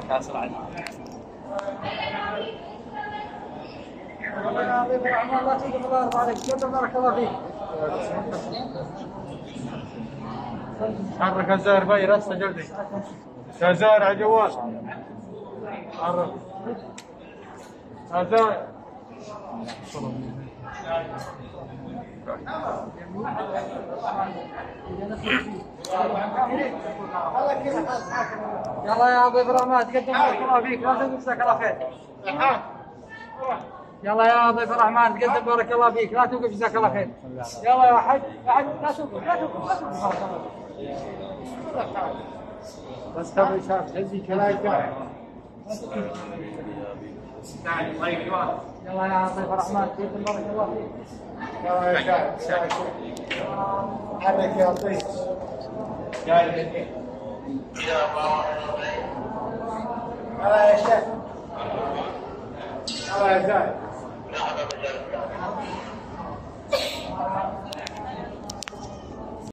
كاس العالم. يا ضيف الرحمن الله يسلمك الله يرضى عليك، جد بارك الله فيك. حرك الزهر باي راسه جلدي. يا زهر على الجوال. حرك. يا زهر. يلا يا ضيف الرحمن تقدم بارك الله فيك، لا تنسى جزاك الله خير. يلا يا ضيف الرحمن تقدم بارك الله فيك، لا توقف جزاك الله خير. يلا يا حج لا توقف لا توقف بارك الله فيك. بس تبي شاف هزي كلايك. يلا يا ضيف الرحمن تقدم بارك الله فيك. يلا يا شاف. حرك يا ضيف. يلا يا شاف. يلا يا زاهد.